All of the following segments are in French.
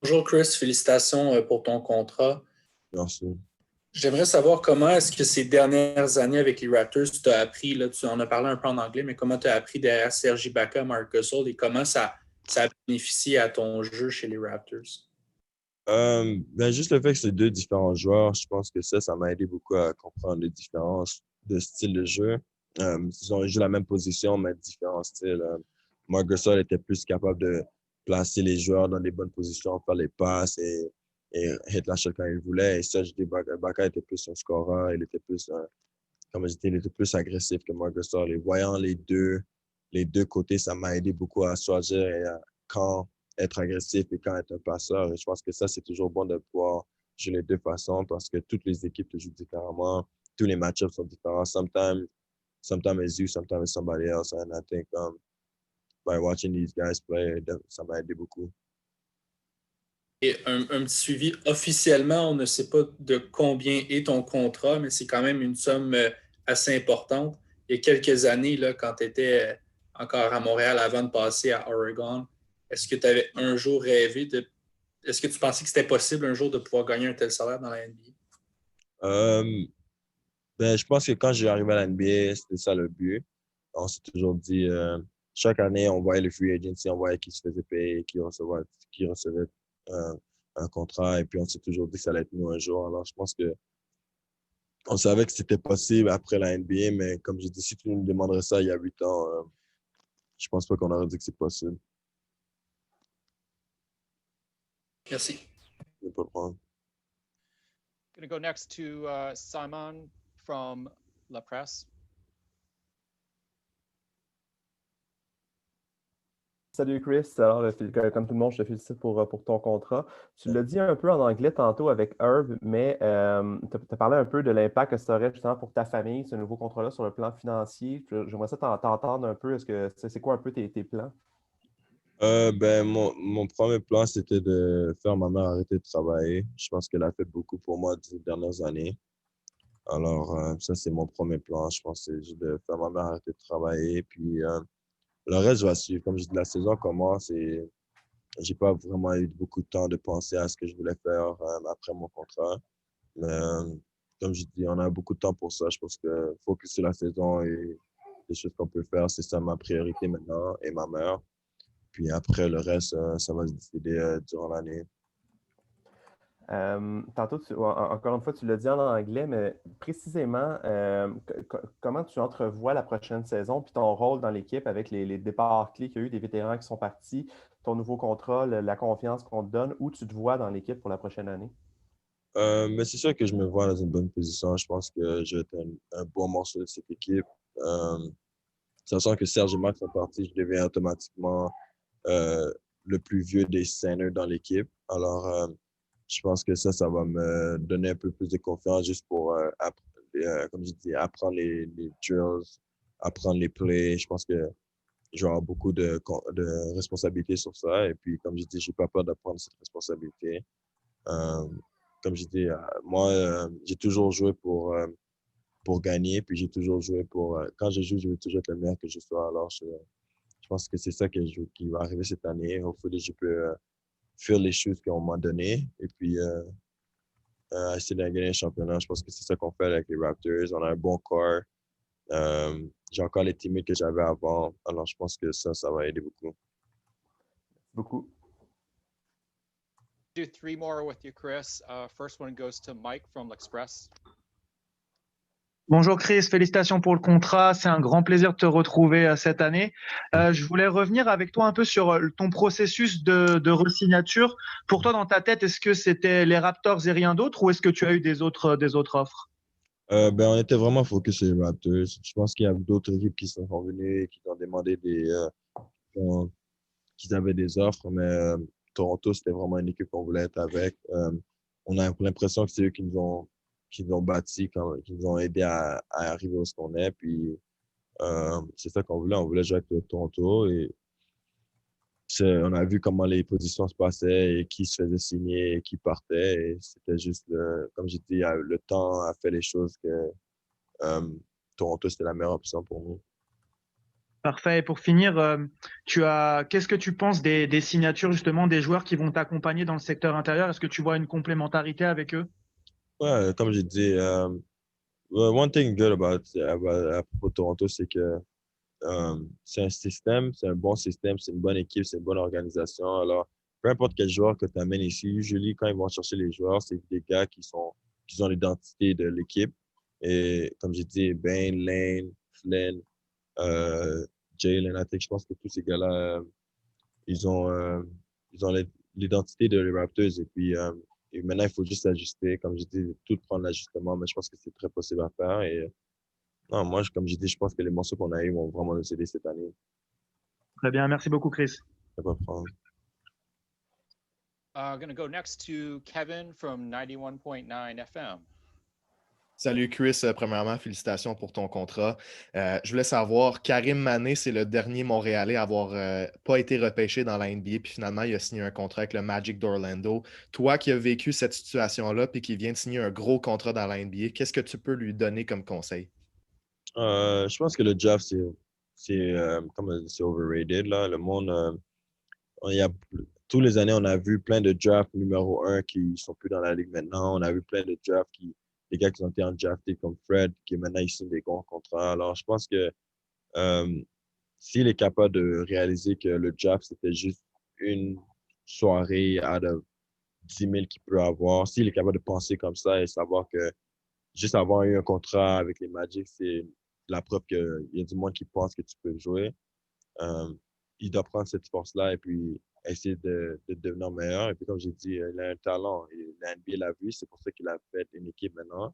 Bonjour Chris, félicitations pour ton contrat. Merci. J'aimerais savoir comment est-ce que ces dernières années avec les Raptors, tu as appris, là, tu en as parlé un peu en anglais, mais comment tu as appris derrière Serge Ibaka, Marc Gasol et comment ça a bénéficié à ton jeu chez les Raptors? Juste le fait que c'est deux différents joueurs, je pense que ça m'a aidé beaucoup à comprendre les différences de style de jeu. Ils ont joué la même position, mais différents styles. Marc Gasol était plus capable de placer les joueurs dans les bonnes positions, faire les passes et hit la shot quand il voulait. Et Serge Ibaka était plus un scoreur, il était plus, comme je disais, il était plus agressif que Marc Gasol. Et voyant les deux côtés, ça m'a aidé beaucoup à choisir quand être agressif et quand être un passeur. Et je pense que ça, c'est toujours bon de pouvoir jouer les deux façons parce que toutes les équipes te jouent différemment. Tous les match-ups sont différents. Sometimes it's you, sometimes it's somebody else. And I think by watching these guys play, ça m'a aidé beaucoup. Et un petit suivi, officiellement, on ne sait pas de combien est ton contrat, mais c'est quand même une somme assez importante. Il y a quelques années, là, quand tu étais encore à Montréal avant de passer à Oregon, est-ce que tu avais un jour rêvé de. Est-ce que tu pensais que c'était possible un jour de pouvoir gagner un tel salaire dans la NBA? Euh, je pense que quand j'ai arrivé à la NBA, c'était ça le but. On s'est toujours dit, chaque année, on voyait le free agency, on voyait qui se faisait payer, qui recevait euh, un contrat, et puis on s'est toujours dit que ça allait être nous un jour. Alors, je pense que on savait que c'était possible après la NBA, mais comme j'ai dit, si tu nous demanderais ça il y a 8 ans, je pense pas qu'on aurait dit que c'est possible. Merci. Il y a pas de problème. Going to go next to Simon from La Presse. Salut Chris, alors comme tout le monde, je te félicite pour ton contrat. Tu l'as dit un peu en anglais tantôt avec Herb, mais tu as parlé un peu de l'impact que ça aurait justement pour ta famille, ce nouveau contrat-là, sur le plan financier. J'aimerais ça t'entendre un peu. Est-ce que c'est quoi un peu tes plans? Mon premier plan, c'était de faire ma mère arrêter de travailler. Je pense qu'elle a fait beaucoup pour moi ces dernières années. Alors, ça, c'est mon premier plan. Je pense que c'est juste de faire ma mère arrêter de travailler. Puis, le reste, je vais suivre. Comme je dis, la saison commence et j'ai pas vraiment eu beaucoup de temps de penser à ce que je voulais faire après mon contrat. Mais, comme je dis, on a beaucoup de temps pour ça. Je pense que focus sur la saison et les choses qu'on peut faire, c'est ça ma priorité maintenant et ma mère. Puis après, le reste, ça va se décider durant l'année. Tantôt, encore une fois, tu l'as dit en anglais, mais précisément, comment tu entrevois la prochaine saison, puis ton rôle dans l'équipe avec les départs clés qu'il y a eu, des vétérans qui sont partis, ton nouveau contrat, la confiance qu'on te donne, où tu te vois dans l'équipe pour la prochaine année? Mais c'est sûr que je me vois dans une bonne position. Je pense que je vais être un bon morceau de cette équipe. Euh, Sachant que Serge et Max sont partis, je deviens automatiquement euh, le plus vieux des centers dans l'équipe. Alors, je pense que ça va me donner un peu plus de confiance juste pour, comme je dis, apprendre les drills, apprendre les plays. Je pense que je vais avoir beaucoup de responsabilités sur ça. Et puis, comme je dis, j'ai pas peur de prendre cette responsabilité. Euh, Comme je dis, moi, j'ai toujours joué pour gagner, puis j'ai toujours joué pour... quand je joue, je veux toujours être le meilleur que je sois. Alors, je pense que c'est ça qui va arriver cette année. Au fait, je peux faire les choses qu'on m'a données et puis essayer de gagner un championnat. Je pense que c'est ça qu'on fait avec les Raptors. On a un bon corps. J'ai encore les teammates que j'avais avant. Alors, je pense que ça va aider beaucoup. Beaucoup. Do three more with you, Chris. First one goes to Mike from L'Express. Bonjour Chris, félicitations pour le contrat. C'est un grand plaisir de te retrouver cette année. Je voulais revenir avec toi un peu sur ton processus de re-signature. Pour toi, dans ta tête, est-ce que c'était les Raptors et rien d'autre ou est-ce que tu as eu des autres offres? On était vraiment focus sur les Raptors. Je pense qu'il y a d'autres équipes qui sont venues et qui ont demandé qu'ils avaient des offres, mais Toronto, c'était vraiment une équipe qu'on voulait être avec. On a l'impression que c'est eux qui nous ont bâti, qui nous ont aidés à arriver où ce qu'on est. Puis, c'est ça qu'on voulait. On voulait jouer avec le Toronto et on a vu comment les positions se passaient et qui se faisait signer et qui partait. Et c'était juste, comme j'ai dit, le temps a fait les choses que euh, Toronto, c'était la meilleure option pour nous. Parfait. Et pour finir, qu'est-ce que tu penses des signatures justement des joueurs qui vont t'accompagner dans le secteur intérieur? Est-ce que tu vois une complémentarité avec eux? Ouais, comme j'ai dit, one thing good à propos de Toronto, c'est que c'est un système, c'est un bon système, c'est une bonne équipe, c'est une bonne organisation. Alors, peu importe quel joueur que tu amènes ici, usually, quand ils vont chercher les joueurs, c'est des gars qui ont l'identité de l'équipe. Et comme j'ai dit, Bain, Lane, Flynn, euh, Jalen, je pense que tous ces gars-là, ils ont, euh, ils ont l'identité de les Raptors. Et maintenant, il faut juste ajuster. Comme j'ai dit, tout prendre l'ajustement, mais je pense que c'est très possible à faire. Et non, moi, comme j'ai dit, je pense que les morceaux qu'on a eu vont vraiment nous aider cette année. Très bien. Merci beaucoup, Chris. Ça va prendre. Going to go next to Kevin from 91.9 FM. Salut Chris, premièrement, félicitations pour ton contrat. Je voulais savoir, Karim Mané, c'est le dernier Montréalais à avoir pas été repêché dans la NBA, puis finalement, il a signé un contrat avec le Magic d'Orlando. Toi qui as vécu cette situation-là, puis qui vient de signer un gros contrat dans la NBA, qu'est-ce que tu peux lui donner comme conseil? Je pense que le draft, c'est overrated, là. Le monde, il y a, tous les années, on a vu plein de drafts numéro 1 qui sont plus dans la ligue maintenant. On a vu plein de drafts des gars qui ont été draftés comme Fred, qui maintenant ils signent des gros contrats. Alors, je pense que euh, s'il est capable de réaliser que le draft, c'était juste une soirée out of 10 000 qu'il peut avoir, s'il est capable de penser comme ça et savoir que juste avoir eu un contrat avec les Magic, c'est la preuve qu'il y a du monde qui pense que tu peux jouer. Euh, il doit prendre cette force-là et puis essayer de devenir meilleur. Et puis, comme j'ai dit, il a un talent. Et la NBA l'a vu, c'est pour ça qu'il a fait une équipe maintenant.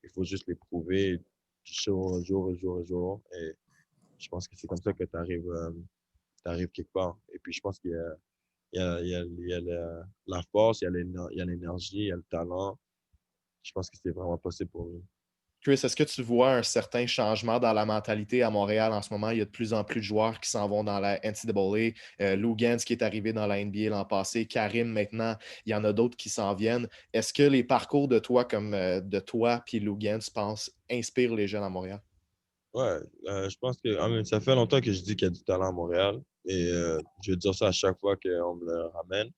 Il faut juste les prouver jour, jour, jour, jour. Et je pense que c'est comme ça que tu arrives quelque part. Et puis, je pense qu'il y a la force, il y a l'énergie, il y a le talent. Je pense que c'est vraiment possible pour lui. Chris, est-ce que tu vois un certain changement dans la mentalité à Montréal en ce moment? Il y a de plus en plus de joueurs qui s'en vont dans la NCAA. Lou Gantz qui est arrivé dans la NBA l'an passé. Karim maintenant, il y en a d'autres qui s'en viennent. Est-ce que les parcours de toi comme de toi puis Lou Gantz, inspirent les jeunes à Montréal? Ouais, je pense que ça fait longtemps que je dis qu'il y a du talent à Montréal. Et je vais dire ça à chaque fois qu'on me le ramène.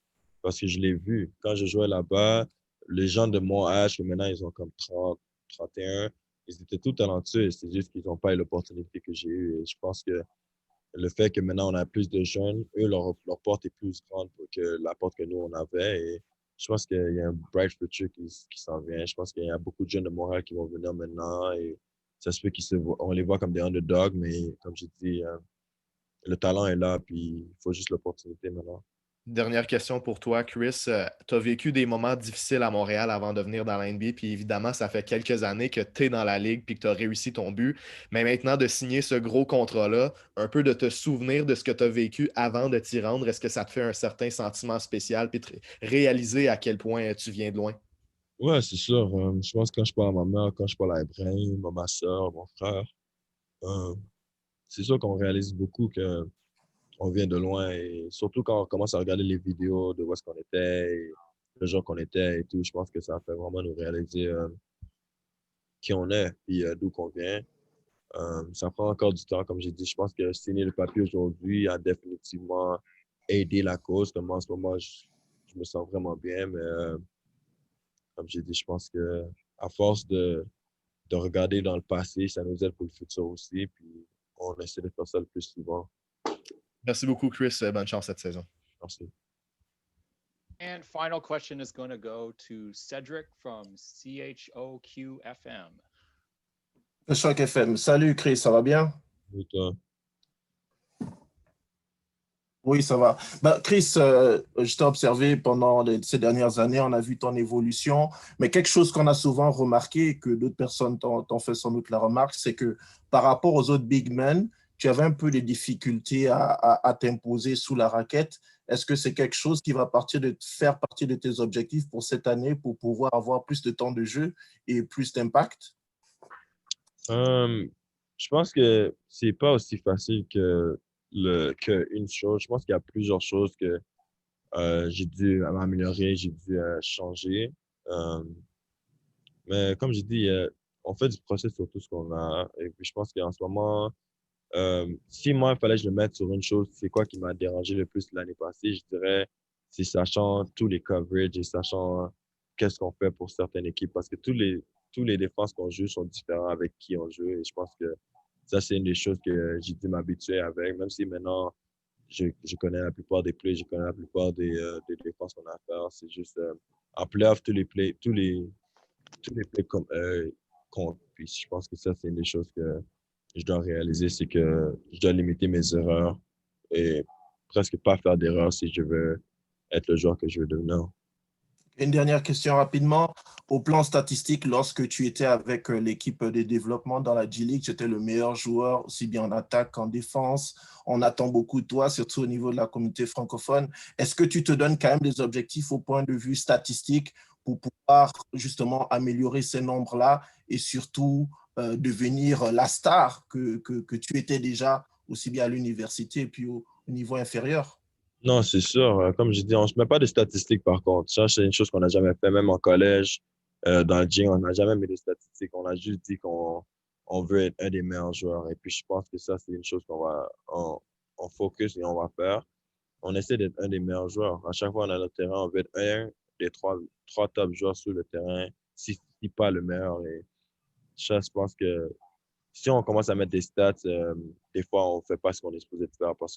Parce que je l'ai vu. Quand je jouais là-bas, les gens de mon âge, que maintenant ils ont comme 30, 31, ils étaient tous talentueux. C'est juste qu'ils n'ont pas eu l'opportunité que j'ai eue. Et je pense que le fait que maintenant on a plus de jeunes, eux, leur porte est plus grande que la porte que nous on avait. Et je pense qu'il y a un bright future qui s'en vient. Je pense qu'il y a beaucoup de jeunes de Montréal qui vont venir maintenant. Et ça se peut on les voit comme des underdogs, mais comme j'ai dit, le talent est là, puis il faut juste l'opportunité maintenant. Dernière question pour toi, Chris. Tu as vécu des moments difficiles à Montréal avant de venir dans la NBA, puis évidemment, ça fait quelques années que tu es dans la ligue puis que tu as réussi ton but. Mais maintenant, de signer ce gros contrat-là, un peu de te souvenir de ce que tu as vécu avant de t'y rendre, est-ce que ça te fait un certain sentiment spécial puis de réaliser à quel point tu viens de loin? Ouais, c'est sûr. Je pense que quand je parle à ma mère, quand je parle à Ibrahim, à ma soeur, mon frère, euh, c'est sûr qu'on réalise beaucoup que on vient de loin et surtout quand on commence à regarder les vidéos de où est-ce qu'on était, et le genre qu'on était et tout, je pense que ça fait vraiment nous réaliser qui on est et d'où qu'on vient. Ça prend encore du temps, comme j'ai dit. Je pense que signer le papier aujourd'hui a définitivement aidé la cause. Comme en ce moment, je me sens vraiment bien, mais comme j'ai dit, je pense que à force de regarder dans le passé, ça nous aide pour le futur aussi. Puis on essaie de faire ça le plus souvent. Merci beaucoup, Chris. Bonne chance cette saison. Merci. And final question is going to go to Cedric from CHOQ-FM. Choc FM. Salut Chris, ça va bien? Et toi? Oui, ça va. Chris, je t'ai observé pendant ces dernières années, on a vu ton évolution, mais quelque chose qu'on a souvent remarqué, et que d'autres personnes t'ont fait sans doute la remarque, c'est que par rapport aux autres big men, tu avais un peu de difficultés à t'imposer sous la raquette. Est-ce que c'est quelque chose qui va faire partie de tes objectifs pour cette année pour pouvoir avoir plus de temps de jeu et plus d'impact? Je pense que c'est pas aussi facile qu'une chose. Je pense qu'il y a plusieurs choses que j'ai dû m'améliorer, j'ai dû changer. Euh, mais comme j'ai dit, on fait du process sur tout ce qu'on a. Et puis je pense qu'en ce moment, Si moi, il fallait que je le mette sur une chose, c'est quoi qui m'a dérangé le plus l'année passée, je dirais, c'est sachant tous les coverages et sachant qu'est-ce qu'on fait pour certaines équipes, parce que tous les défenses qu'on joue sont différents avec qui on joue, et je pense que ça, c'est une des choses que j'ai dû m'habituer avec, même si maintenant, je connais la plupart des plays, je connais la plupart des défenses qu'on a à faire, c'est juste, en playoff, tous les plays comptent, puis je pense que ça, c'est une des choses que je dois réaliser, c'est que je dois limiter mes erreurs et presque pas faire d'erreurs si je veux être le joueur que je veux devenir. Une dernière question rapidement. Au plan statistique, lorsque tu étais avec l'équipe de développement dans la G-League, tu étais le meilleur joueur, aussi bien en attaque qu'en défense. On attend beaucoup de toi, surtout au niveau de la communauté francophone. Est-ce que tu te donnes quand même des objectifs au point de vue statistique pour pouvoir justement améliorer ces nombres-là et surtout devenir la star que tu étais déjà aussi bien à l'université et puis au niveau inférieur? Non, c'est sûr. Comme je dis, on ne se met pas de statistiques par contre. Ça, c'est une chose qu'on n'a jamais fait, même en collège. Dans le gym, on n'a jamais mis de statistiques. On a juste dit qu'on veut être un des meilleurs joueurs. Et puis, je pense que ça, c'est une chose on focus et on va faire. On essaie d'être un des meilleurs joueurs. À chaque fois qu'on a notre terrain, on veut être un des trois top joueurs sur le terrain, si pas le meilleur. Et ça, je pense que si on commence à mettre des stats, des fois, on ne fait pas ce qu'on est supposé de faire parce